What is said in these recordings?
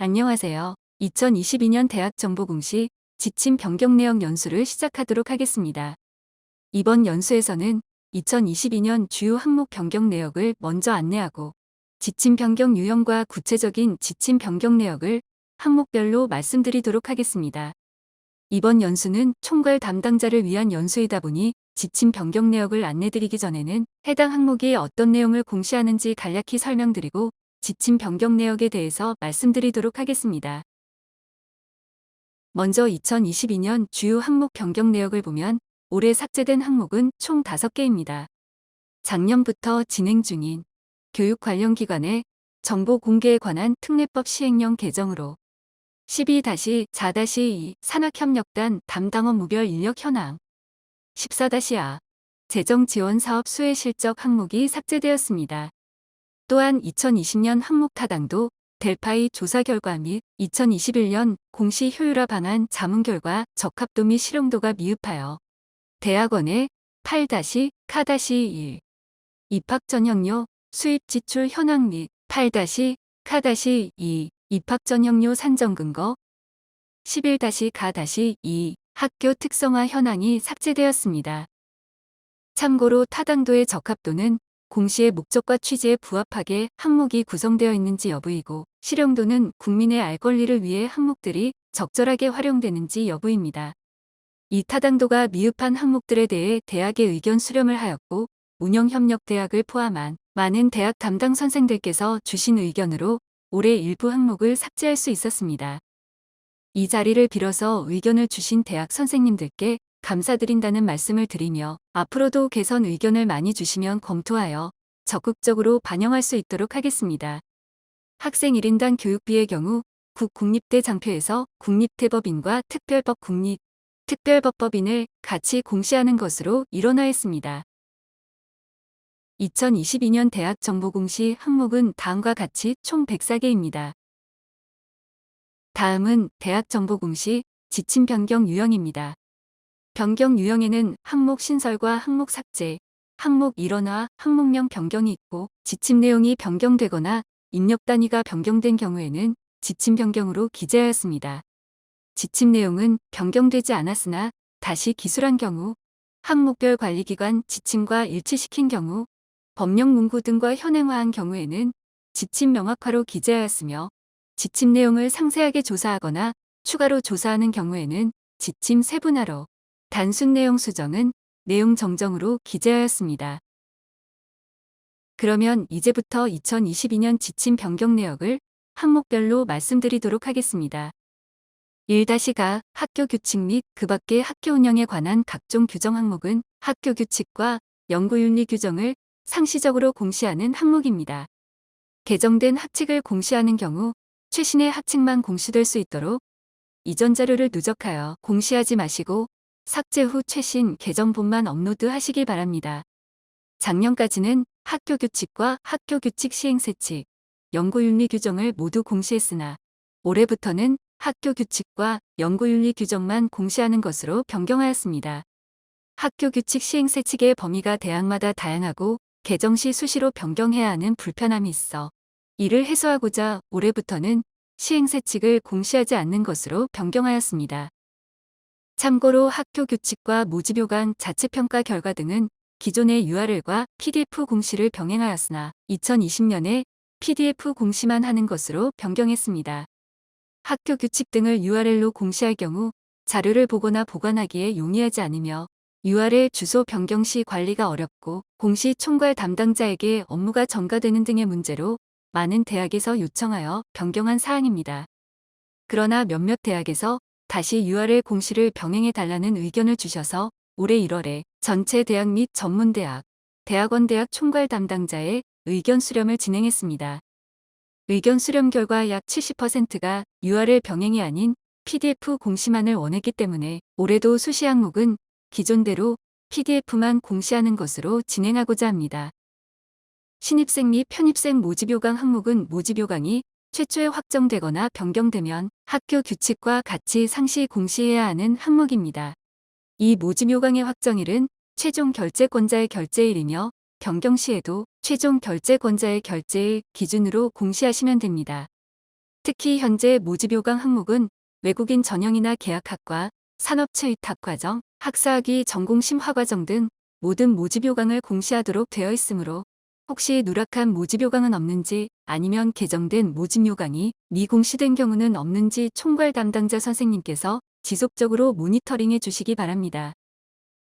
안녕하세요. 2022년 대학 정보 공시 지침 변경 내용 연수를 시작하도록 하겠습니다. 이번 연수에서는 2022년 주요 항목 변경 내역을 먼저 안내하고 지침 변경 유형과 구체적인 지침 변경 내역을 항목별로 말씀드리도록 하겠습니다. 이번 연수는 총괄 담당자를 위한 연수이다 보니 지침 변경 내역을 안내드리기 전에는 해당 항목이 어떤 내용을 공시하는지 간략히 설명드리고 지침 변경 내역에 대해서 말씀드리도록 하겠습니다. 먼저 2022년 주요 항목 변경 내역을 보면 올해 삭제된 항목은 총 5개입니다. 작년부터 진행 중인 교육 관련 기관의 정보 공개에 관한 특례법 시행령 개정으로 12-4-2 산학협력단 담당원 무별 인력 현황 14-아 재정 지원 사업 수혜 실적 항목이 삭제되었습니다. 또한 2020년 항목 타당도 델파이 조사 결과 및 2021년 공시 효율화 방안 자문 결과 적합도 및 실용도가 미흡하여 대학원의 8-K-1 입학 전형료 수입 지출 현황 및 8-K-2 입학 전형료 산정 근거 11-K-2 학교 특성화 현황이 삭제되었습니다. 참고로 타당도의 적합도는 공시의 목적과 취지에 부합하게 항목이 구성되어 있는지 여부이고 실용도는 국민의 알 권리를 위해 항목들이 적절하게 활용되는지 여부입니다. 이 타당도가 미흡한 항목들에 대해 대학에 의견 수렴을 하였고 운영협력대학을 포함한 많은 대학 담당 선생들께서 주신 의견으로 올해 일부 항목을 삭제할 수 있었습니다. 이 자리를 빌어서 의견을 주신 대학 선생님들께 감사드린다는 말씀을 드리며 앞으로도 개선 의견을 많이 주시면 검토하여 적극적으로 반영할 수 있도록 하겠습니다. 학생 1인당 교육비의 경우 국공립대 장표에서 국립대법인과 특별법법인을 같이 공시하는 것으로 일원화했습니다. 2022년 대학 정보 공시 항목은 다음과 같이 총 104개입니다. 다음은 대학 정보 공시 지침 변경 유형입니다. 변경 유형에는 항목 신설과 항목 삭제, 항목 일원화, 항목명 변경이 있고 지침 내용이 변경되거나 입력 단위가 변경된 경우에는 지침 변경으로 기재하였습니다. 지침 내용은 변경되지 않았으나 다시 기술한 경우, 항목별 관리기관 지침과 일치시킨 경우, 법령 문구 등과 현행화한 경우에는 지침 명확화로 기재하였으며 지침 내용을 상세하게 조사하거나 추가로 조사하는 경우에는 지침 세분화로, 단순 내용 수정은 내용 정정으로 기재하였습니다. 그러면 이제부터 2022년 지침 변경 내역을 항목별로 말씀드리도록 하겠습니다. 1-가 학교 규칙 및 그 밖의 학교 운영에 관한 각종 규정 항목은 학교 규칙과 연구윤리 규정을 상시적으로 공시하는 항목입니다. 개정된 학칙을 공시하는 경우 최신의 학칙만 공시될 수 있도록 이전 자료를 누적하여 공시하지 마시고 삭제 후 최신 개정본만 업로드하시기 바랍니다. 작년까지는 학교 규칙과 학교 규칙 시행세칙, 연구윤리 규정을 모두 공시했으나 올해부터는 학교 규칙과 연구윤리 규정만 공시하는 것으로 변경하였습니다. 학교 규칙 시행세칙의 범위가 대학마다 다양하고 개정 시 수시로 변경해야 하는 불편함이 있어 이를 해소하고자 올해부터는 시행세칙을 공시하지 않는 것으로 변경하였습니다. 참고로 학교 규칙과 모집요강 자체평가 결과 등은 기존의 URL과 PDF 공시를 병행하였으나 2020년에 PDF 공시만 하는 것으로 변경했습니다. 학교 규칙 등을 URL로 공시할 경우 자료를 보거나 보관하기에 용이하지 않으며 URL 주소 변경 시 관리가 어렵고 공시 총괄 담당자에게 업무가 전가되는 등의 문제로 많은 대학에서 요청하여 변경한 사항입니다. 그러나 몇몇 대학에서 다시 URL 공시를 병행해 달라는 의견을 주셔서 올해 1월에 전체 대학 및 전문대학, 대학원대학 총괄 담당자의 의견 수렴을 진행했습니다. 의견 수렴 결과 약 70%가 URL 병행이 아닌 PDF 공시만을 원했기 때문에 올해도 수시 항목은 기존대로 PDF만 공시하는 것으로 진행하고자 합니다. 신입생 및 편입생 모집요강 항목은 모집요강이 최초에 확정되거나 변경되면 학교 규칙과 같이 상시 공시해야 하는 항목입니다. 이 모집요강의 확정일은 최종 결재권자의 결재일이며 변경 시에도 최종 결재권자의 결재일 기준으로 공시하시면 됩니다. 특히 현재 모집요강 항목은 외국인 전형이나 계약학과, 산업체위탁과정, 학사학위 전공 심화과정 등 모든 모집요강을 공시하도록 되어 있으므로 혹시 누락한 모집요강은 없는지 아니면 개정된 모집요강이 미공시된 경우는 없는지 총괄 담당자 선생님께서 지속적으로 모니터링해 주시기 바랍니다.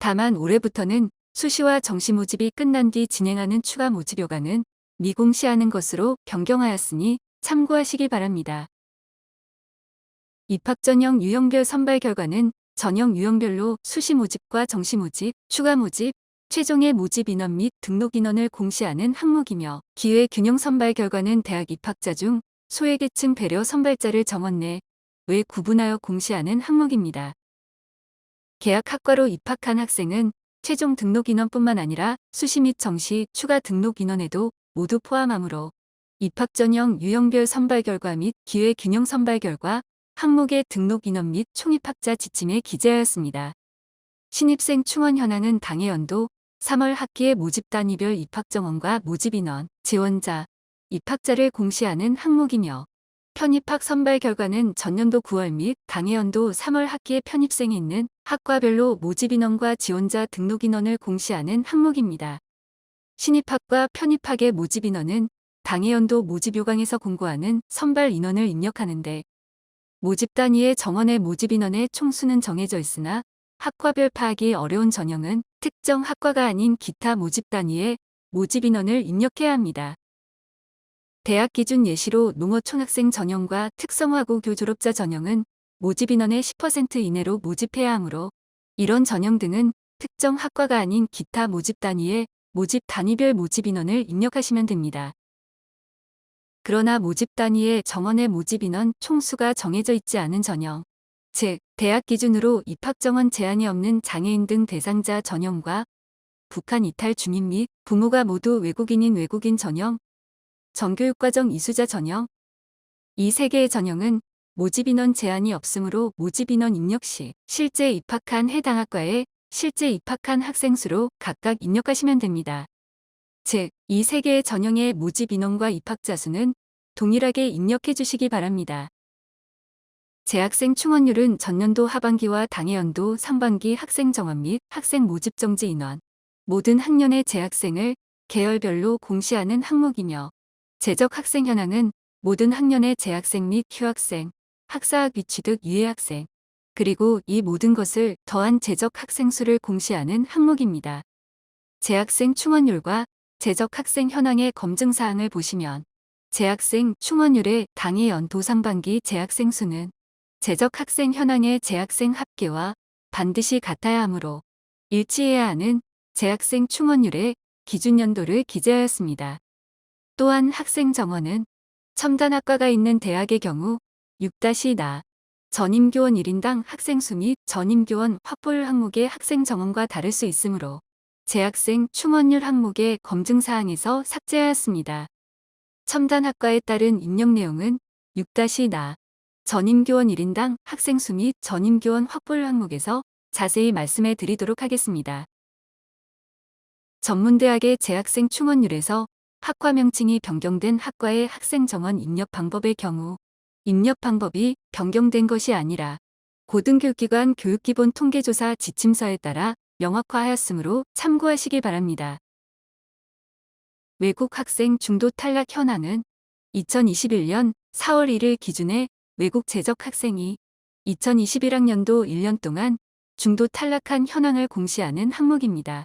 다만 올해부터는 수시와 정시 모집이 끝난 뒤 진행하는 추가 모집요강은 미공시하는 것으로 변경하였으니 참고하시기 바랍니다. 입학 전형 유형별 선발 결과는 전형 유형별로 수시 모집과 정시 모집, 추가 모집, 최종의 모집 인원 및 등록 인원을 공시하는 항목이며 기회 균형 선발 결과는 대학 입학자 중 소외계층 배려 선발자를 정원 내 외 구분하여 공시하는 항목입니다. 계약학과로 입학한 학생은 최종 등록 인원뿐만 아니라 수시 및 정시, 추가 등록 인원에도 모두 포함하므로 입학 전형 유형별 선발 결과 및 기회 균형 선발 결과, 항목의 등록 인원 및 총입학자 지침에 기재하였습니다. 신입생 충원 현황은 당해 연도 3월 학기의 모집 단위별 입학 정원과 모집 인원, 지원자, 입학자를 공시하는 항목이며 편입학 선발 결과는 전년도 9월 및 당해 연도 3월 학기에 편입생이 있는 학과별로 모집 인원과 지원자 등록 인원을 공시하는 항목입니다. 신입학과 편입학의 모집 인원은 당해 연도 모집 요강에서 공고하는 선발 인원을 입력하는데 모집 단위의 정원의 모집 인원의 총수는 정해져 있으나 학과별 파악이 어려운 전형은 특정 학과가 아닌 기타 모집 단위의 모집 인원을 입력해야 합니다. 대학 기준 예시로 농어촌학생 전형과 특성화고교 졸업자 전형은 모집 인원의 10% 이내로 모집해야 하므로 이런 전형 등은 특정 학과가 아닌 기타 모집 단위의 모집 단위별 모집 인원을 입력하시면 됩니다. 그러나 모집 단위의 정원의 모집 인원 총수가 정해져 있지 않은 전형, 즉 대학 기준으로 입학 정원 제한이 없는 장애인 등 대상자 전형과 북한 이탈 주민 및 부모가 모두 외국인인 외국인 전형, 정교육과정 이수자 전형, 이 세 개의 전형은 모집 인원 제한이 없으므로 모집 인원 입력 시 실제 입학한 해당 학과에 실제 입학한 학생 수로 각각 입력하시면 됩니다. 즉, 이 세 개의 전형의 모집 인원과 입학자 수는 동일하게 입력해 주시기 바랍니다. 재학생 충원율은 전년도 하반기와 당해 연도 상반기 학생 정원 및 학생 모집 정지 인원, 모든 학년의 재학생을 계열별로 공시하는 항목이며 재적 학생 현황은 모든 학년의 재학생 및 휴학생, 학사학위 취득 유예학생, 그리고 이 모든 것을 더한 재적 학생 수를 공시하는 항목입니다. 재학생 충원율과 재적 학생 현황의 검증 사항을 보시면 재학생 충원율의 당해 연도 상반기 재학생 수는 재적 학생 현황의 재학생 합계와 반드시 같아야 하므로 일치해야 하는 재학생 충원율의 기준 연도를 기재하였습니다. 또한 학생 정원은 첨단학과가 있는 대학의 경우 6-나 전임교원 1인당 학생 수 및 전임교원 확보율 항목의 학생 정원과 다를 수 있으므로 재학생 충원율 항목의 검증 사항에서 삭제하였습니다. 첨단학과에 따른 입력 내용은 6-나 전임교원 1인당 학생 수 및 전임교원 확보율 항목에서 자세히 말씀해 드리도록 하겠습니다. 전문대학의 재학생 충원율에서 학과 명칭이 변경된 학과의 학생 정원 입력 방법의 경우 입력 방법이 변경된 것이 아니라 고등교육기관 교육기본 통계조사 지침서에 따라 명확화하였으므로 참고하시기 바랍니다. 외국 학생 중도 탈락 현황은 2021년 4월 1일 기준에 외국 재적 학생이 2021학년도 1년 동안 중도 탈락한 현황을 공시하는 항목입니다.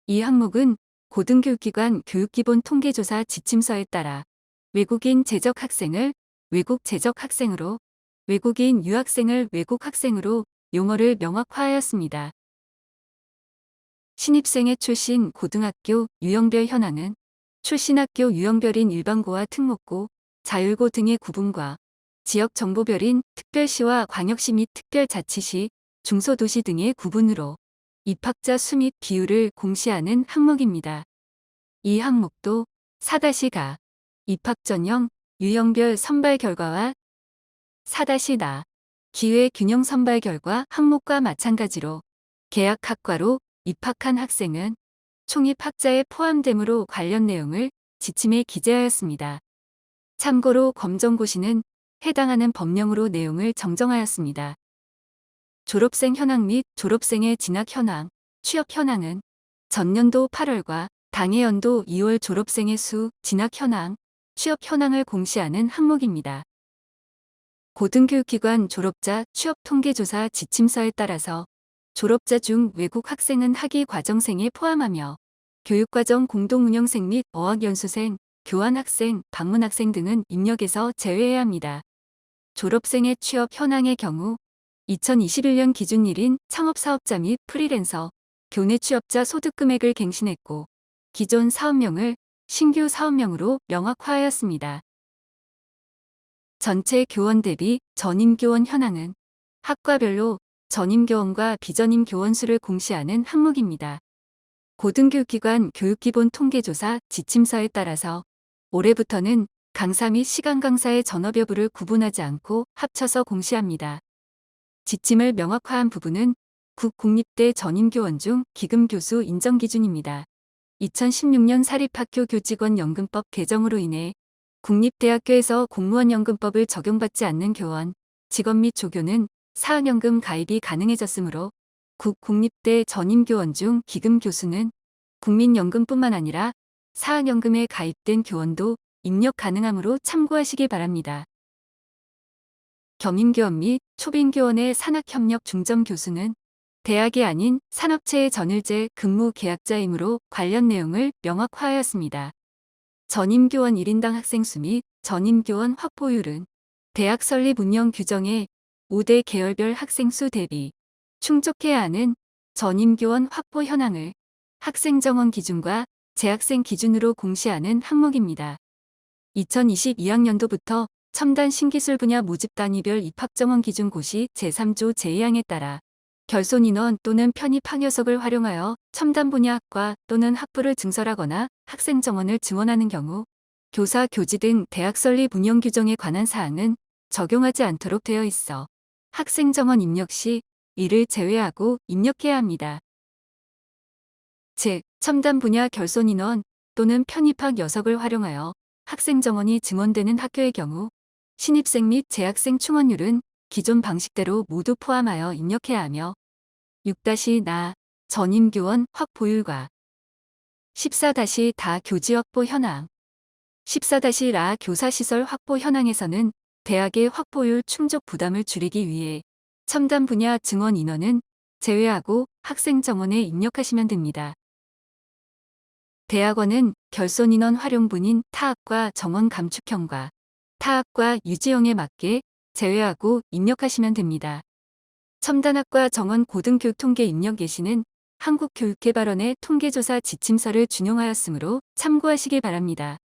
이 항목은 고등교육기관 교육기본 통계조사 지침서에 따라 외국인 재적 학생을 외국 재적 학생으로, 외국인 유학생을 외국 학생으로 용어를 명확화하였습니다. 신입생의 출신 고등학교 유형별 현황은 출신 학교 유형별인 일반고와 특목고, 자율고 등의 구분과 지역 정보별인 특별시와 광역시 및 특별자치시, 중소도시 등의 구분으로 입학자 수 및 비율을 공시하는 항목입니다. 이 항목도 4-가 입학 전형 유형별 선발 결과와 4-나 기회 균형 선발 결과 항목과 마찬가지로 계약학과로 입학한 학생은 총입학자에 포함되므로 관련 내용을 지침에 기재하였습니다. 참고로 검정고시는 해당하는 법령으로 내용을 정정하였습니다. 졸업생 현황 및 졸업생의 진학 현황, 취업 현황은 전년도 8월과 당해 연도 2월 졸업생의 수, 진학 현황, 취업 현황을 공시하는 항목입니다. 고등교육기관 졸업자 취업 통계조사 지침서에 따라서 졸업자 중 외국 학생은 학위 과정생에 포함하며 교육과정 공동운영생 및 어학연수생, 교환학생, 방문학생 등은 입력에서 제외해야 합니다. 졸업생의 취업 현황의 경우 2021년 기준일인 창업사업자 및 프리랜서, 교내 취업자 소득 금액을 갱신했고 기존 사업명을 신규 사업명으로 명확화하였습니다. 전체 교원 대비 전임교원 현황은 학과별로 전임교원과 비전임교원 수를 공시하는 항목입니다. 고등교육기관 교육기본 통계조사 지침서에 따라서 올해부터는 강사 및 시간 강사의 전업 여부를 구분하지 않고 합쳐서 공시합니다. 지침을 명확화한 부분은 국공립대 전임교원 중 기금교수 인정기준입니다. 2016년 사립학교 교직원연금법 개정으로 인해 국립대학교에서 공무원연금법을 적용받지 않는 교원, 직원 및 조교는 사학연금 가입이 가능해졌으므로 국공립대 전임교원 중 기금교수는 국민연금뿐만 아니라 사학연금에 가입된 교원도 입력 가능하므로 참고하시기 바랍니다. 겸임교원 및 초빙교원의 산학협력 중점교수는 대학이 아닌 산업체의 전일제 근무 계약자이므로 관련 내용을 명확화하였습니다. 전임교원 1인당 학생수 및 전임교원 확보율은 대학 설립 운영 규정에 5대 계열별 학생수 대비 충족해야 하는 전임교원 확보 현황을 학생 정원 기준과 재학생 기준으로 공시하는 항목입니다. 2022학년도부터 첨단 신기술 분야 모집 단위별 입학 정원 기준 고시 제3조 제2항에 따라 결손 인원 또는 편입 학여석을 활용하여 첨단 분야 학과 또는 학부를 증설하거나 학생 정원을 증원하는 경우 교사, 교지 등 대학 설립 운영 규정에 관한 사항은 적용하지 않도록 되어 있어 학생 정원 입력 시 이를 제외하고 입력해야 합니다. 즉, 첨단 분야 결손 인원 또는 편입학 여석을 활용하여 학생 정원이 증원되는 학교의 경우 신입생 및 재학생 충원율은 기존 방식대로 모두 포함하여 입력해야 하며 6-나 전임교원 확보율과 14-다 교지 확보 현황 14-라 교사시설 확보 현황에서는 대학의 확보율 충족 부담을 줄이기 위해 첨단 분야 증원 인원은 제외하고 학생 정원에 입력하시면 됩니다. 대학원은 결손 인원 활용분인 타학과 정원 감축형과 타학과 유지형에 맞게 제외하고 입력하시면 됩니다. 첨단학과 정원 고등교육통계 입력 예시는 한국교육개발원의 통계조사 지침서를 준용하였으므로 참고하시기 바랍니다.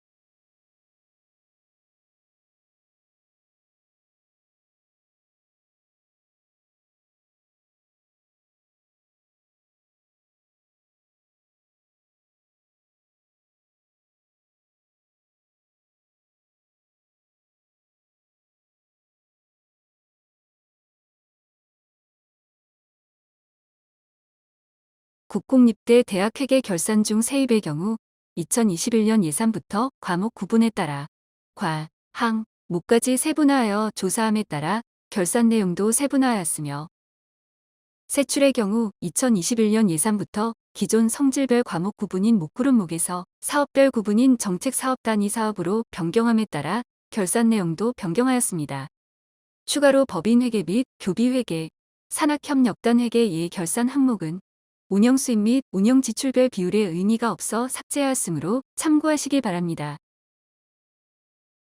국공립대 대학회계 결산 중 세입의 경우 2021년 예산부터 과목 구분에 따라 과, 항, 목까지 세분화하여 조사함에 따라 결산 내용도 세분화하였으며 세출의 경우 2021년 예산부터 기존 성질별 과목 구분인 목구름목에서 사업별 구분인 정책사업 단위 사업으로 변경함에 따라 결산 내용도 변경하였습니다. 추가로 법인회계 및 교비회계, 산학협력단회계 의 결산 항목은 운영수입 및 운영지출별 비율에 의미가 없어 삭제하였으므로 참고하시기 바랍니다.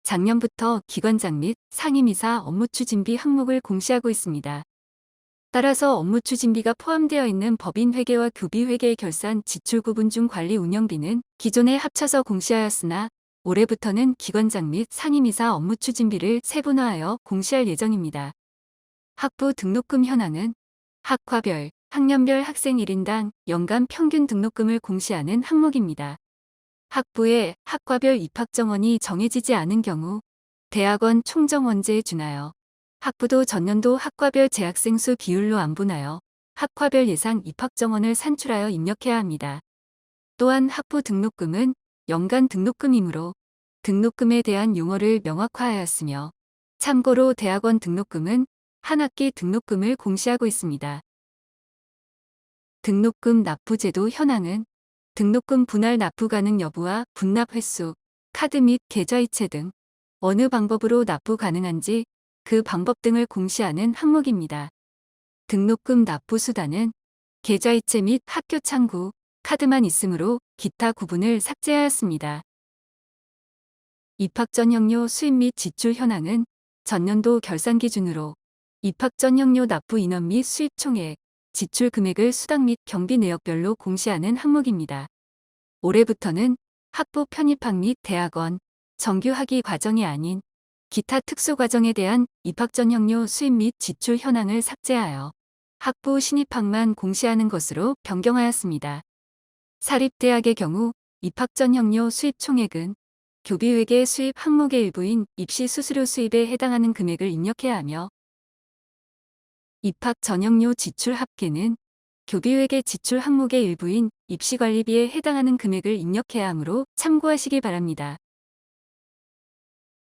작년부터 기관장 및 상임이사 업무추진비 항목을 공시하고 있습니다. 따라서 업무추진비가 포함되어 있는 법인회계와 교비회계의 결산 지출 구분 중 관리 운영비는 기존에 합쳐서 공시하였으나 올해부터는 기관장 및 상임이사 업무추진비를 세분화하여 공시할 예정입니다. 학부 등록금 현황은 학과별, 학년별 학생 1인당 연간 평균 등록금을 공시하는 항목입니다. 학부의 학과별 입학 정원이 정해지지 않은 경우 대학원 총정원제에 준하여 학부도 전년도 학과별 재학생 수 비율로 안분하여 학과별 예상 입학 정원을 산출하여 입력해야 합니다. 또한 학부 등록금은 연간 등록금이므로 등록금에 대한 용어를 명확화하였으며 참고로 대학원 등록금은 한 학기 등록금을 공시하고 있습니다. 등록금 납부제도 현황은 등록금 분할 납부 가능 여부와 분납 횟수, 카드 및 계좌이체 등 어느 방법으로 납부 가능한지 그 방법 등을 공시하는 항목입니다. 등록금 납부 수단은 계좌이체 및 학교 창구, 카드만 있으므로 기타 구분을 삭제하였습니다. 입학 전형료 수입 및 지출 현황은 전년도 결산 기준으로 입학 전형료 납부 인원 및 수입 총액, 지출 금액을 수당 및 경비 내역별로 공시하는 항목입니다. 올해부터는 학부 편입학 및 대학원, 정규 학위 과정이 아닌 기타 특수 과정에 대한 입학 전형료 수입 및 지출 현황을 삭제하여 학부 신입학만 공시하는 것으로 변경하였습니다. 사립대학의 경우 입학 전형료 수입 총액은 교비회계 수입 항목의 일부인 입시 수수료 수입에 해당하는 금액을 입력해야 하며 입학 전형료 지출 합계는 교비회계 지출 항목의 일부인 입시관리비에 해당하는 금액을 입력해야 하므로 참고하시기 바랍니다.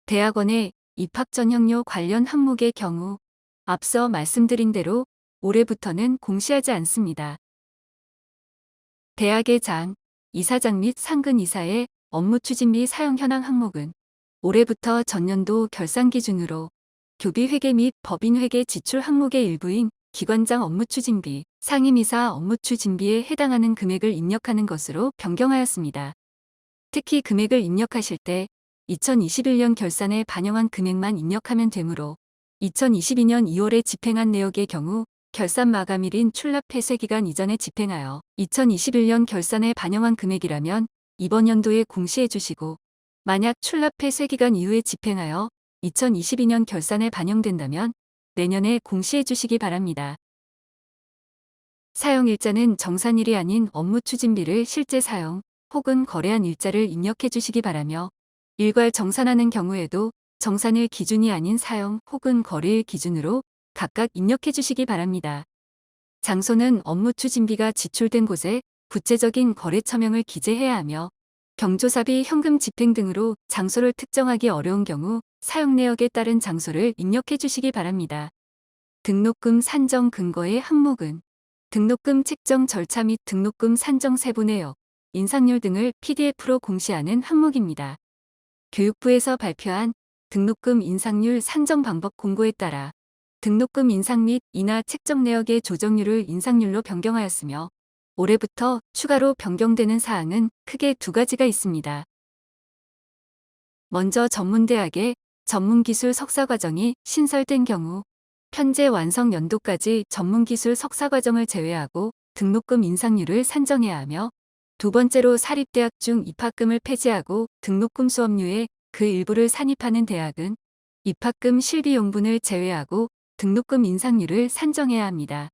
대학원의 입학 전형료 관련 항목의 경우 앞서 말씀드린 대로 올해부터는 공시하지 않습니다. 대학의 장, 이사장 및 상근 이사의 업무 추진 및 사용 현황 항목은 올해부터 전년도 결산 기준으로 교비회계 및 법인회계 지출 항목의 일부인 기관장 업무 추진비, 상임이사 업무 추진비에 해당하는 금액을 입력하는 것으로 변경하였습니다. 특히 금액을 입력하실 때 2021년 결산에 반영한 금액만 입력하면 되므로 2022년 2월에 집행한 내역의 경우 결산 마감일인 출납 폐쇄 기간 이전에 집행하여 2021년 결산에 반영한 금액이라면 이번 연도에 공시해 주시고 만약 출납 폐쇄 기간 이후에 집행하여 2022년 결산에 반영된다면 내년에 공시해 주시기 바랍니다. 사용일자는 정산일이 아닌 업무 추진비를 실제 사용 혹은 거래한 일자를 입력해 주시기 바라며 일괄 정산하는 경우에도 정산일 기준이 아닌 사용 혹은 거래일 기준으로 각각 입력해 주시기 바랍니다. 장소는 업무 추진비가 지출된 곳에 구체적인 거래처명을 기재해야 하며 경조사비 현금 집행 등으로 장소를 특정하기 어려운 경우 사용 내역에 따른 장소를 입력해 주시기 바랍니다. 등록금 산정 근거의 항목은 등록금 책정 절차 및 등록금 산정 세부 내역, 인상률 등을 PDF로 공시하는 항목입니다. 교육부에서 발표한 등록금 인상률 산정 방법 공고에 따라 등록금 인상 및 인하 책정 내역의 조정률을 인상률로 변경하였으며 올해부터 추가로 변경되는 사항은 크게 두 가지가 있습니다. 먼저 전문대학의 전문기술 석사과정이 신설된 경우 현재 완성 연도까지 전문기술 석사과정을 제외하고 등록금 인상률을 산정해야 하며 두 번째로 사립대학 중 입학금을 폐지하고 등록금 수업료의 그 일부를 산입하는 대학은 입학금 실비용분을 제외하고 등록금 인상률을 산정해야 합니다.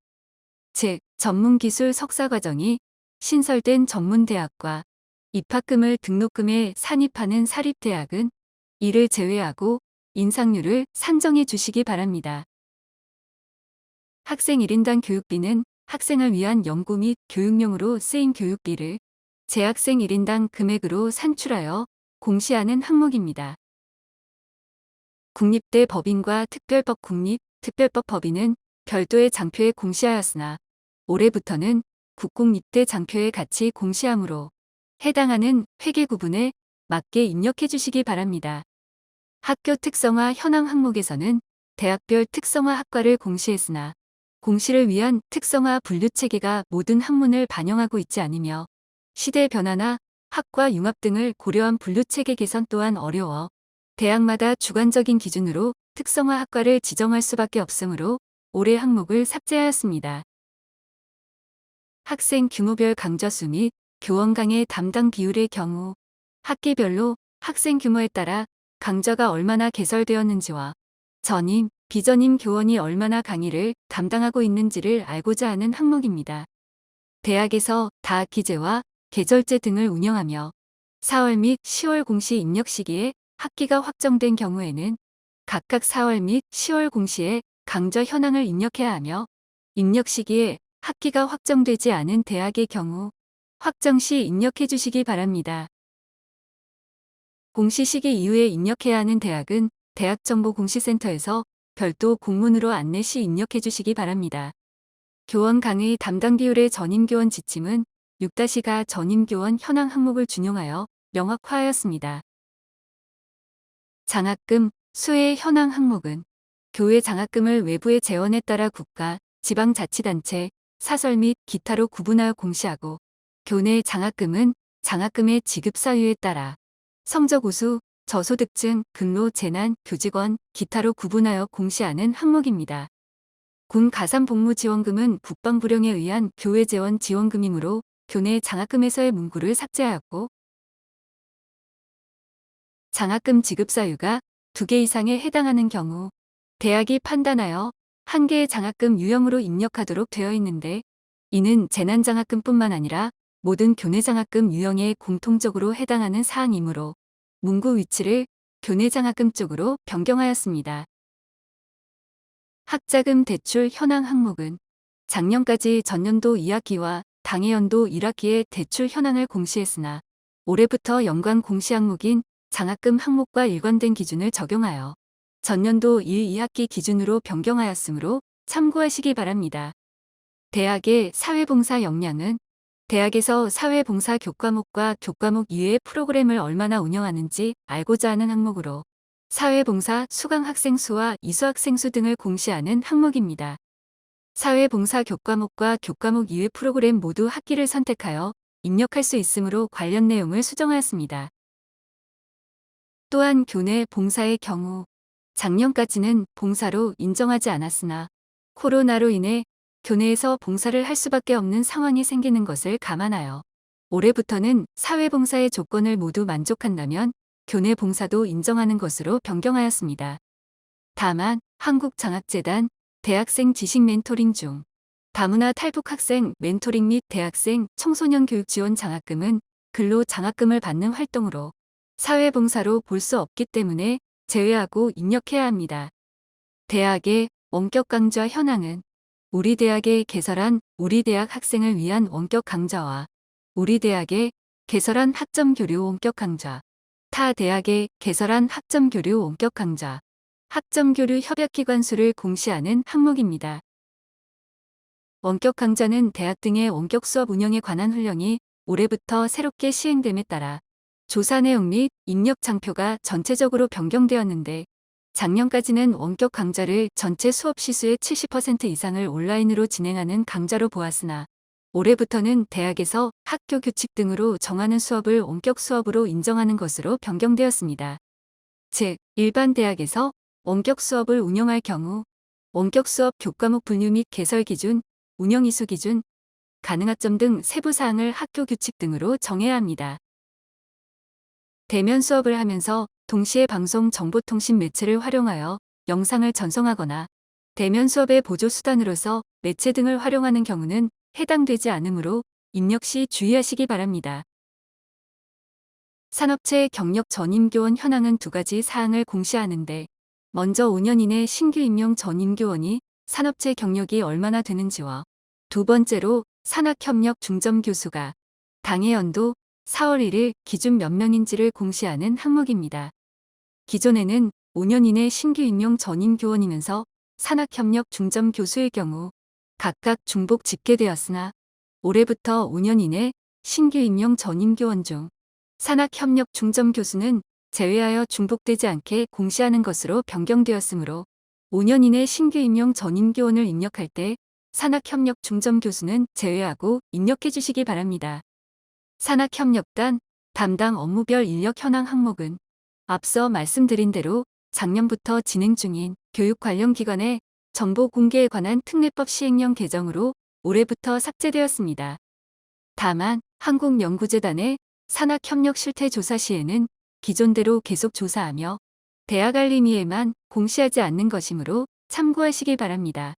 즉, 전문기술 석사과정이 신설된 전문대학과 입학금을 등록금에 산입하는 사립대학은 이를 제외하고 인상률을 산정해 주시기 바랍니다. 학생 1인당 교육비는 학생을 위한 연구 및 교육용으로 쓰인 교육비를 재학생 1인당 금액으로 산출하여 공시하는 항목입니다. 국립대 법인과 특별법 특별법 법인은 별도의 장표에 공시하였으나 올해부터는 국공립대 장표에 같이 공시하므로 해당하는 회계 구분에 맞게 입력해 주시기 바랍니다. 학교 특성화 현황 항목에서는 대학별 특성화 학과를 공시했으나 공시를 위한 특성화 분류 체계가 모든 학문을 반영하고 있지 않으며 시대 변화나 학과 융합 등을 고려한 분류 체계 개선 또한 어려워 대학마다 주관적인 기준으로 특성화 학과를 지정할 수밖에 없으므로 올해 항목을 삭제하였습니다. 학생 규모별 강좌수 및 교원 강의 담당 비율의 경우 학기별로 학생 규모에 따라 강좌가 얼마나 개설되었는지와 전임, 비전임 교원이 얼마나 강의를 담당하고 있는지를 알고자 하는 항목입니다. 대학에서 다학기제와 계절제 등을 운영하며 4월 및 10월 공시 입력 시기에 학기가 확정된 경우에는 각각 4월 및 10월 공시에 강좌 현황을 입력해야 하며 입력 시기에 학기가 확정되지 않은 대학의 경우 확정 시 입력해 주시기 바랍니다. 공시 시기 이후에 입력해야 하는 대학은 대학정보공시센터에서 별도 공문으로 안내 시 입력해 주시기 바랍니다. 교원 강의 담당 비율의 전임교원 지침은 6-가 전임교원 현황 항목을 준용하여 명확화하였습니다. 장학금, 수혜 현황 항목은 교회 장학금을 외부의 재원에 따라 국가, 지방자치단체, 사설 및 기타로 구분하여 공시하고 교내 장학금은 장학금의 지급 사유에 따라 성적 우수, 저소득층, 근로, 재난, 교직원, 기타로 구분하여 공시하는 항목입니다. 군 가산복무지원금은 국방부령에 의한 교회 재원 지원금이므로 교내 장학금에서의 문구를 삭제하였고 장학금 지급 사유가 2개 이상에 해당하는 경우 대학이 판단하여 1개의 장학금 유형으로 입력하도록 되어 있는데 이는 재난장학금뿐만 아니라 모든 교내 장학금 유형에 공통적으로 해당하는 사항이므로 문구 위치를 교내 장학금 쪽으로 변경하였습니다. 학자금 대출 현황 항목은 작년까지 전년도 2학기와 당해연도 1학기의 대출 현황을 공시했으나 올해부터 연관 공시 항목인 장학금 항목과 일관된 기준을 적용하여 전년도 1, 2학기 기준으로 변경하였으므로 참고하시기 바랍니다. 대학의 사회봉사 역량은 대학에서 사회봉사 교과목과 교과목 이외의 프로그램을 얼마나 운영하는지 알고자 하는 항목으로 사회봉사 수강 학생 수와 이수 학생 수 등을 공시하는 항목입니다. 사회봉사 교과목과 교과목 이외 프로그램 모두 학기를 선택하여 입력할 수 있으므로 관련 내용을 수정하였습니다. 또한 교내 봉사의 경우 작년까지는 봉사로 인정하지 않았으나 코로나로 인해 교내에서 봉사를 할 수밖에 없는 상황이 생기는 것을 감안하여 올해부터는 사회봉사의 조건을 모두 만족한다면 교내 봉사도 인정하는 것으로 변경하였습니다. 다만 한국장학재단 대학생 지식 멘토링 중 다문화 탈북 학생 멘토링 및 대학생 청소년 교육 지원 장학금은 근로 장학금을 받는 활동으로 사회봉사로 볼 수 없기 때문에 제외하고 입력해야 합니다. 대학의 원격 강좌 현황은 우리 대학에 개설한 우리 대학 학생을 위한 원격 강좌와 우리 대학에 개설한 학점 교류 원격 강좌, 타 대학에 개설한 학점 교류 원격 강좌, 학점 교류 협약기관 수를 공시하는 항목입니다. 원격 강좌는 대학 등의 원격 수업 운영에 관한 훈령이 올해부터 새롭게 시행됨에 따라 조사 내용 및 입력 장표가 전체적으로 변경되었는데 작년까지는 원격 강좌를 전체 수업 시수의 70% 이상을 온라인으로 진행하는 강좌로 보았으나 올해부터는 대학에서 학교 규칙 등으로 정하는 수업을 원격 수업으로 인정하는 것으로 변경되었습니다. 즉, 일반 대학에서 원격 수업을 운영할 경우 원격 수업 교과목 분류 및 개설 기준, 운영 이수 기준, 가능하점 등 세부 사항을 학교 규칙 등으로 정해야 합니다. 대면 수업을 하면서 동시에 방송 정보통신 매체를 활용하여 영상을 전송하거나 대면 수업의 보조 수단으로서 매체 등을 활용하는 경우는 해당되지 않으므로 입력 시 주의하시기 바랍니다. 산업체 경력 전임교원 현황은 2가지 사항을 공시하는데 먼저 5년 이내 신규 임용 전임교원이 산업체 경력이 얼마나 되는지와 두 번째로 산학협력 중점교수가 당해연도 4월 1일 기준 몇 명인지를 공시하는 항목입니다. 기존에는 5년 이내 신규 임용 전임 교원이면서 산학협력 중점 교수의 경우 각각 중복 집계되었으나 올해부터 5년 이내 신규 임용 전임 교원 중 산학협력 중점 교수는 제외하여 중복되지 않게 공시하는 것으로 변경되었으므로 5년 이내 신규 임용 전임 교원을 입력할 때 산학협력 중점 교수는 제외하고 입력해 주시기 바랍니다. 산학협력단 담당 업무별 인력 현황 항목은 앞서 말씀드린 대로 작년부터 진행 중인 교육 관련 기관의 정보 공개에 관한 특례법 시행령 개정으로 올해부터 삭제되었습니다. 다만 한국연구재단의 산학협력 실태 조사 시에는 기존대로 계속 조사하며 대학 알림위에만 공시하지 않는 것이므로 참고하시기 바랍니다.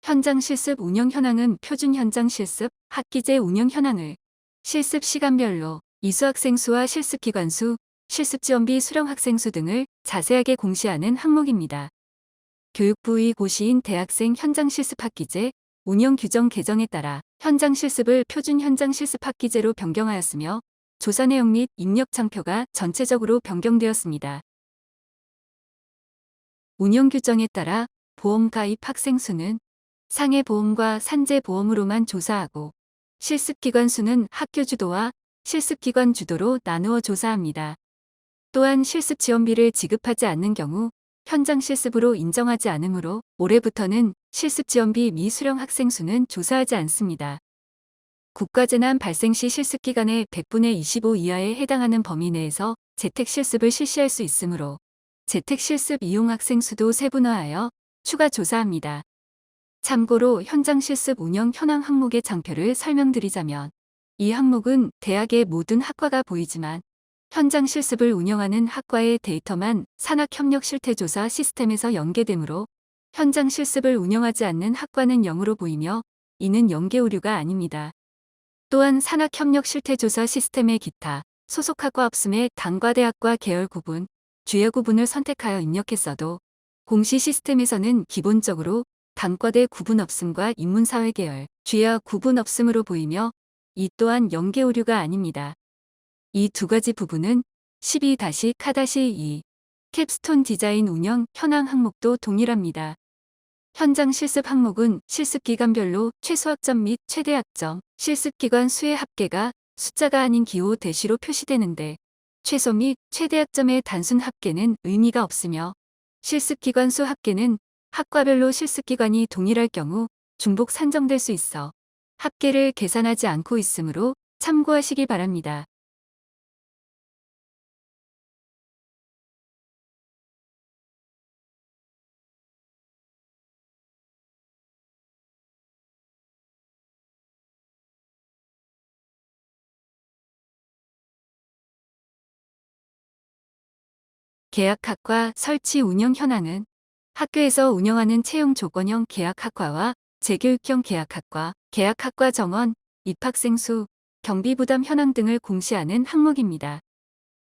현장 실습 운영 현황은 표준 현장 실습, 학기제 운영 현황을 실습 시간별로 이수 학생 수와 실습 기간 수, 실습 지원비 수령 학생 수 등을 자세하게 공시하는 항목입니다. 교육부의 고시인 대학생 현장 실습 학기제 운영 규정 개정에 따라 현장 실습을 표준 현장 실습 학기제로 변경하였으며 조사 내용 및 입력 장표가 전체적으로 변경되었습니다. 운영 규정에 따라 보험 가입 학생 수는 상해 보험과 산재 보험으로만 조사하고 실습기관 수는 학교 주도와 실습기관 주도로 나누어 조사합니다. 또한 실습 지원비를 지급하지 않는 경우 현장 실습으로 인정하지 않으므로 올해부터는 실습 지원비 미수령 학생 수는 조사하지 않습니다. 국가재난 발생 시 실습기간의 100분의 25 이하에 해당하는 범위 내에서 재택실습을 실시할 수 있으므로 재택실습 이용 학생 수도 세분화하여 추가 조사합니다. 참고로 현장 실습 운영 현황 항목의 장표를 설명드리자면 이 항목은 대학의 모든 학과가 보이지만 현장 실습을 운영하는 학과의 데이터만 산학협력실태조사 시스템에서 연계되므로 현장 실습을 운영하지 않는 학과는 0으로 보이며 이는 연계 오류가 아닙니다. 또한 산학협력실태조사 시스템의 기타, 소속학과 없음의 단과대학과 계열 구분, 주요 구분을 선택하여 입력했어도 공시 시스템에서는 기본적으로 단과대 구분 없음과 인문사회 계열, 주요 구분 없음으로 보이며 이 또한 연계 오류가 아닙니다. 이 두 가지 부분은 12-K-2 캡스톤 디자인 운영 현황 항목도 동일합니다. 현장 실습 항목은 실습기간별로 최소학점 및 최대학점, 실습기간 수의 합계가 숫자가 아닌 기호 대시로 표시되는데 최소 및 최대학점의 단순 합계는 의미가 없으며 실습기간 수 합계는 학과별로 실습기간이 동일할 경우 중복 산정될 수 있어 합계를 계산하지 않고 있으므로 참고하시기 바랍니다. 계약학과 설치 운영 현황은 학교에서 운영하는 채용 조건형 계약학과와 재교육형 계약학과, 계약학과 정원, 입학생 수, 경비 부담 현황 등을 공시하는 항목입니다.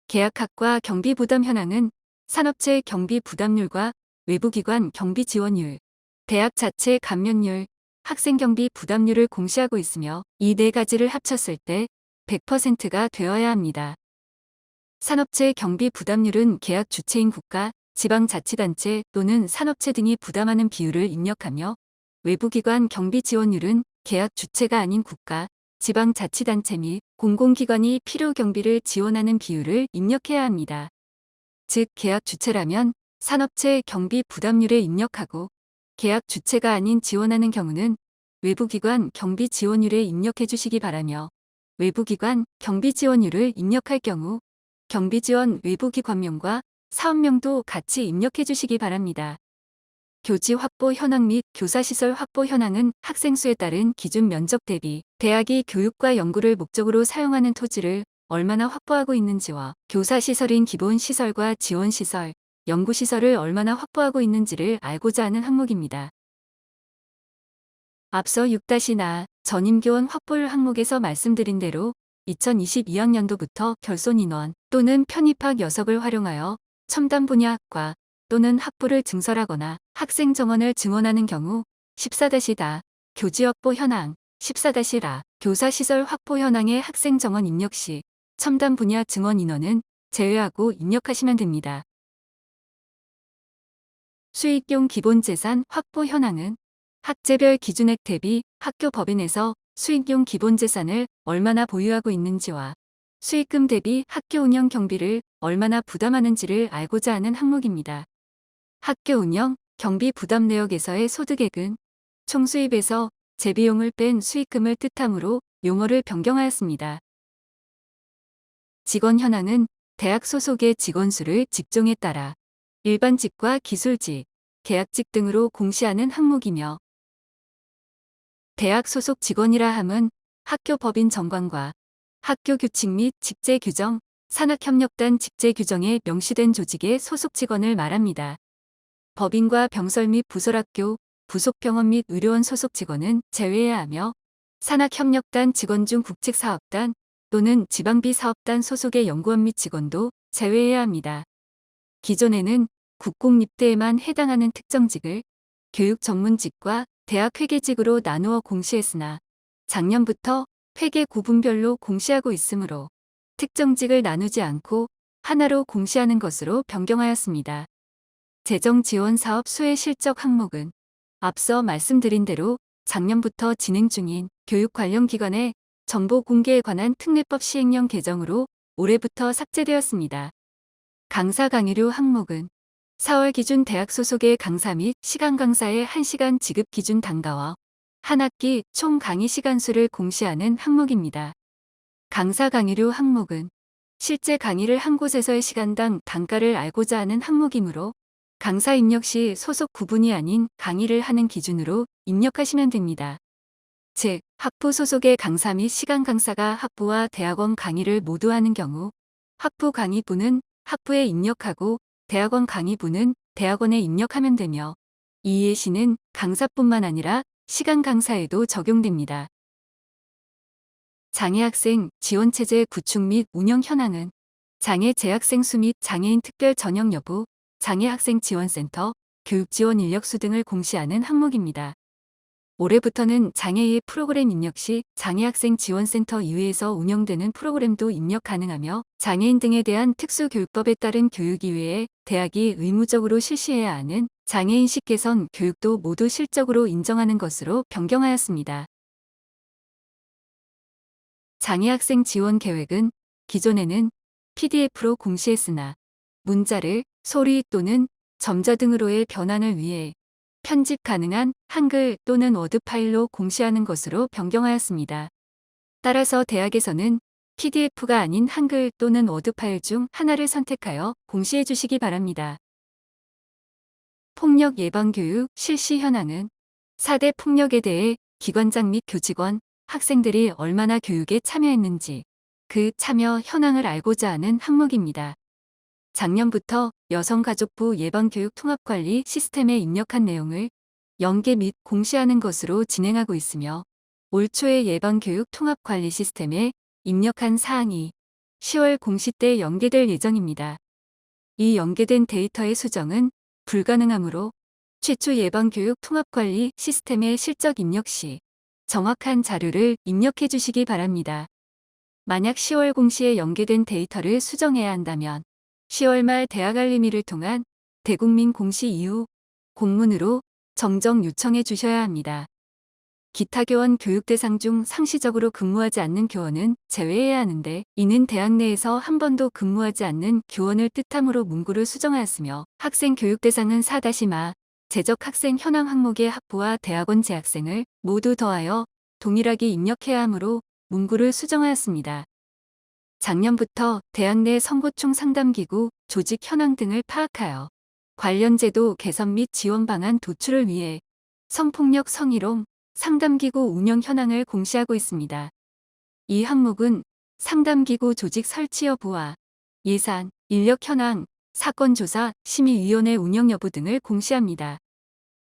계약학과 경비 부담 현황은 산업체 경비 부담률과 외부기관 경비 지원율, 대학 자체 감면율, 학생 경비 부담률을 공시하고 있으며 이 네 가지를 합쳤을 때 100%가 되어야 합니다. 산업체 경비 부담률은 계약 주체인 국가, 지방자치단체 또는 산업체 등이 부담하는 비율을 입력하며 외부기관 경비 지원율은 계약 주체가 아닌 국가, 지방자치단체 및 공공기관이 필요 경비를 지원하는 비율을 입력해야 합니다. 즉 계약 주체라면 산업체 경비 부담률을 입력하고 계약 주체가 아닌 지원하는 경우는 외부기관 경비 지원율을 입력해 주시기 바라며 외부기관 경비 지원율을 입력할 경우 경비지원 외부기관명과 사업명도 같이 입력해 주시기 바랍니다. 교지 확보 현황 및 교사시설 확보 현황은 학생 수에 따른 기준 면적 대비 대학이 교육과 연구를 목적으로 사용하는 토지를 얼마나 확보하고 있는지와 교사시설인 기본시설과 지원시설, 연구시설을 얼마나 확보하고 있는지를 알고자 하는 항목입니다. 앞서 6-나 전임교원 확보율 항목에서 말씀드린 대로 2022학년도부터 결손 인원 또는 편입학 여석을 활용하여 첨단 분야 학과 또는 학부를 증설하거나 학생 정원을 증원하는 경우 14-다 교지 확보 현황, 14-라 교사시설 확보 현황의 학생 정원 입력 시 첨단 분야 증원 인원은 제외하고 입력하시면 됩니다. 수익용 기본재산 확보 현황은 학제별 기준액 대비 학교 법인에서 수익용 기본재산을 얼마나 보유하고 있는지와 수익금 대비 학교 운영 경비를 얼마나 부담하는지를 알고자 하는 항목입니다. 학교 운영 경비 부담 내역에서의 소득액은 총수입에서 재비용을 뺀 수익금을 뜻하므로 용어를 변경하였습니다. 직원 현황은 대학 소속의 직원 수를 직종에 따라 일반직과 기술직, 계약직 등으로 공시하는 항목이며 대학 소속 직원이라 함은 학교 법인 정관과 학교 규칙 및 직제 규정, 산학협력단 직제 규정에 명시된 조직의 소속 직원을 말합니다. 법인과 병설 및 부설학교, 부속병원 및 의료원 소속 직원은 제외해야 하며 산학협력단 직원 중 국책사업단 또는 지방비사업단 소속의 연구원 및 직원도 제외해야 합니다. 기존에는 국공립대에만 해당하는 특정직을 교육 전문직과 대학 회계직으로 나누어 공시했으나 작년부터 회계 구분별로 공시하고 있으므로 특정직을 나누지 않고 하나로 공시하는 것으로 변경하였습니다. 재정 지원 사업 수혜 실적 항목은 앞서 말씀드린 대로 작년부터 진행 중인 교육 관련 기관의 정보 공개에 관한 특례법 시행령 개정으로 올해부터 삭제되었습니다. 강사 강의료 항목은 4월 기준 대학 소속의 강사 및 시간 강사의 1시간 지급 기준 단가와 한 학기 총 강의 시간 수를 공시하는 항목입니다. 강사 강의료 항목은 실제 강의를 한 곳에서의 시간당 단가를 알고자 하는 항목이므로 강사 입력 시 소속 구분이 아닌 강의를 하는 기준으로 입력하시면 됩니다. 즉, 학부 소속의 강사 및 시간 강사가 학부와 대학원 강의를 모두 하는 경우 학부 강의부는 학부에 입력하고 대학원 강의부는 대학원에 입력하면 되며 이 예시는 강사뿐만 아니라 시간 강사에도 적용됩니다. 장애학생 지원체제 구축 및 운영 현황은 장애 재학생 수 및 장애인 특별 전형 여부, 장애학생 지원센터, 교육지원 인력수 등을 공시하는 항목입니다. 올해부터는 장애의 프로그램 입력 시 장애학생 지원센터 이외에서 운영되는 프로그램도 입력 가능하며 장애인 등에 대한 특수교육법에 따른 교육 이외에 대학이 의무적으로 실시해야 하는 장애인식 개선 교육도 모두 실적으로 인정하는 것으로 변경하였습니다. 장애학생 지원 계획은 기존에는 PDF로 공시했으나 문자를 소리 또는 점자 등으로의 변환을 위해 편집 가능한 한글 또는 워드 파일로 공시하는 것으로 변경하였습니다. 따라서 대학에서는 PDF가 아닌 한글 또는 워드 파일 중 하나를 선택하여 공시해 주시기 바랍니다. 폭력 예방 교육 실시 현황은 4대 폭력에 대해 기관장 및 교직원, 학생들이 얼마나 교육에 참여했는지 그 참여 현황을 알고자 하는 항목입니다. 작년부터 여성가족부 예방교육 통합관리 시스템에 입력한 내용을 연계 및 공시하는 것으로 진행하고 있으며 올 초에 예방교육 통합관리 시스템에 입력한 사항이 10월 공시 때 연계될 예정입니다. 이 연계된 데이터의 수정은 불가능하므로 최초 예방교육 통합관리 시스템의 실적 입력 시 정확한 자료를 입력해 주시기 바랍니다. 만약 10월 공시에 연계된 데이터를 수정해야 한다면 10월 말 대학 알림이를 통한 대국민 공시 이후 공문으로 정정 요청해 주셔야 합니다. 기타 교원 교육 대상 중 상시적으로 근무하지 않는 교원은 제외해야 하는데 이는 대학 내에서 한 번도 근무하지 않는 교원을 뜻하므로 문구를 수정하였으며 학생 교육 대상은 4-마 재적 학생 현황 항목의 학부와 대학원 재학생을 모두 더하여 동일하게 입력해야 하므로 문구를 수정하였습니다. 작년부터 대학 내 선고총 상담기구, 조직 현황 등을 파악하여 관련 제도 개선 및 지원 방안 도출을 위해 성폭력 성희롱 상담기구 운영 현황을 공시하고 있습니다. 이 항목은 상담기구 조직 설치 여부와 예산, 인력 현황, 사건조사, 심의위원회 운영 여부 등을 공시합니다.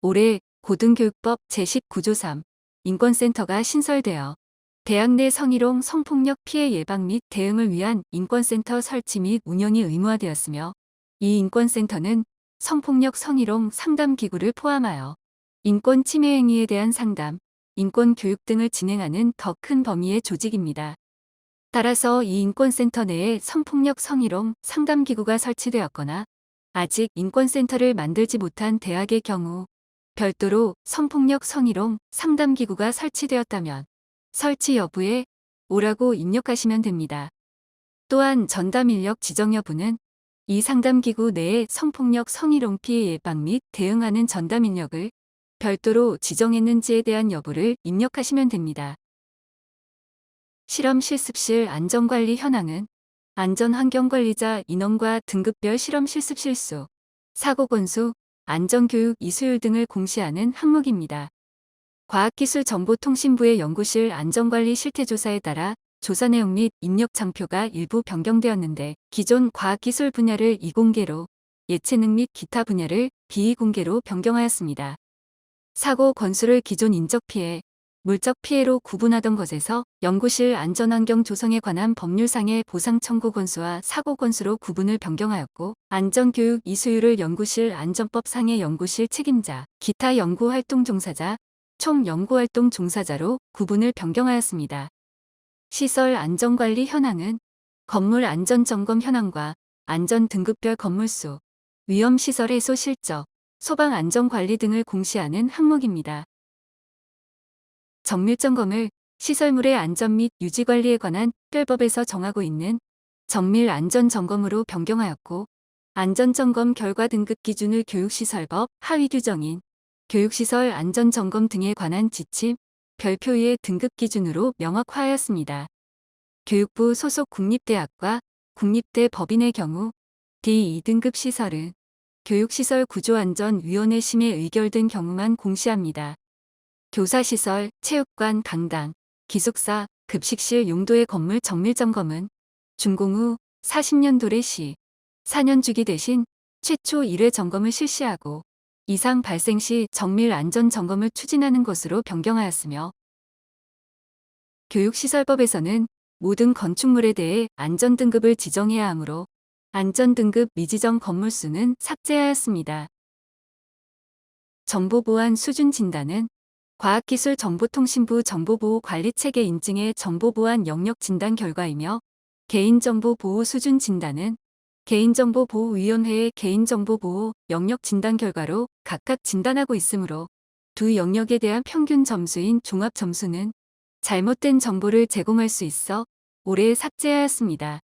올해 고등교육법 제19조 3 인권센터가 신설되어 대학 내 성희롱 성폭력 피해 예방 및 대응을 위한 인권센터 설치 및 운영이 의무화되었으며 이 인권센터는 성폭력 성희롱 상담기구를 포함하여 인권 침해 행위에 대한 상담, 인권 교육 등을 진행하는 더 큰 범위의 조직입니다. 따라서 이 인권센터 내에 성폭력 성희롱 상담기구가 설치되었거나 아직 인권센터를 만들지 못한 대학의 경우 별도로 성폭력 성희롱 상담기구가 설치되었다면 설치 여부에 오라고 입력하시면 됩니다. 또한 전담 인력 지정 여부는 이 상담기구 내에 성폭력 성희롱 피해 예방 및 대응하는 전담 인력을 별도로 지정했는지에 대한 여부를 입력하시면 됩니다. 실험 실습실 안전관리 현황은 안전환경관리자 인원과 등급별 실험 실습 실수, 사고 건수, 안전교육 이수율 등을 공시하는 항목입니다. 과학기술정보통신부의 연구실 안전관리 실태조사에 따라 조사 내용 및 입력 장표가 일부 변경되었는데 기존 과학기술 분야를 이공개로 예체능 및 기타 분야를 비이공개로 변경하였습니다. 사고 건수를 기존 인적 피해, 물적 피해로 구분하던 것에서 연구실 안전환경 조성에 관한 법률상의 보상 청구 건수와 사고 건수로 구분을 변경하였고 안전교육 이수율을 연구실 안전법상의 연구실 책임자, 기타 연구활동 종사자, 총 연구활동 종사자로 구분을 변경하였습니다. 시설 안전관리 현황은 건물 안전점검 현황과 안전 등급별 건물 수, 위험시설 해소 실적, 소방안전관리 등을 공시하는 항목입니다. 정밀점검을 시설물의 안전 및 유지관리에 관한 특별법에서 정하고 있는 정밀안전점검으로 변경하였고, 안전점검 결과 등급 기준을 교육시설법 하위 규정인 교육시설 안전점검 등에 관한 지침, 별표의 등급 기준으로 명확화하였습니다. 교육부 소속 국립대학과 국립대 법인의 경우 D2등급 시설은 교육시설 구조안전위원회 심의 의결된 경우만 공시합니다. 교사시설, 체육관, 강당, 기숙사, 급식실 용도의 건물 정밀점검은 준공 후 40년 도래 시 4년 주기 대신 최초 1회 점검을 실시하고 이상 발생 시 정밀 안전 점검을 추진하는 것으로 변경하였으며, 교육시설법에서는 모든 건축물에 대해 안전등급을 지정해야 하므로 안전등급 미지정 건물수는 삭제하였습니다. 정보보안 수준 진단은 과학기술정보통신부 정보보호관리체계 인증의 정보보안 영역 진단 결과이며, 개인정보보호 수준 진단은 개인정보보호위원회의 개인정보보호 영역 진단 결과로 각각 진단하고 있으므로 두 영역에 대한 평균 점수인 종합점수는 잘못된 정보를 제공할 수 있어 올해 삭제하였습니다.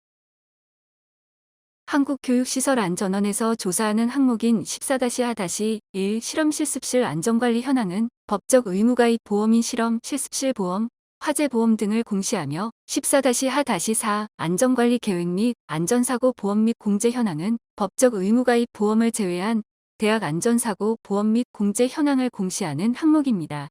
한국교육시설안전원에서 조사하는 항목인 14-하-1 실험실습실 안전관리 현황은 법적 의무가입 보험인 실험 실습실 보험, 화재 보험 등을 공시하며, 14-하-4 안전관리 계획 및 안전사고 보험 및 공제 현황은 법적 의무가입 보험을 제외한 대학 안전사고 보험 및 공제 현황을 공시하는 항목입니다.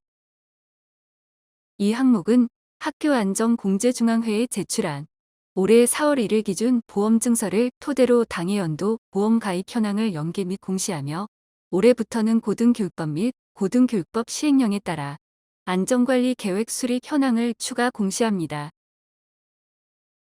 이 항목은 학교안전공제중앙회에 제출한 올해 4월 1일 기준 보험증서를 토대로 당해 연도 보험 가입 현황을 연계 및 공시하며, 올해부터는 고등교육법 및 고등교육법 시행령에 따라 안전관리 계획 수립 현황을 추가 공시합니다.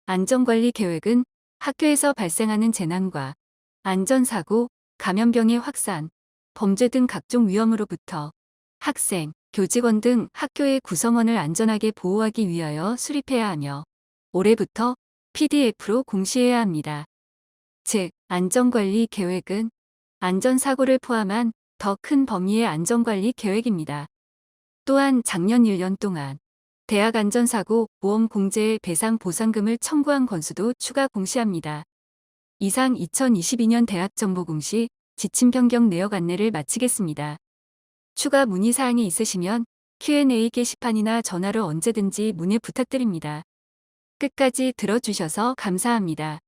안전관리 계획은 학교에서 발생하는 재난과 안전사고, 감염병의 확산, 범죄 등 각종 위험으로부터 학생, 교직원 등 학교의 구성원을 안전하게 보호하기 위하여 수립해야 하며, 올해부터 PDF로 공시해야 합니다. 즉, 안전관리 계획은 안전사고를 포함한 더 큰 범위의 안전관리 계획입니다. 또한 작년 1년 동안 대학 안전사고 보험 공제의 배상 보상금을 청구한 건수도 추가 공시합니다. 이상 2022년 대학정보공시 지침 변경 내역 안내를 마치겠습니다. 추가 문의사항이 있으시면 Q&A 게시판이나 전화로 언제든지 문의 부탁드립니다. 끝까지 들어주셔서 감사합니다.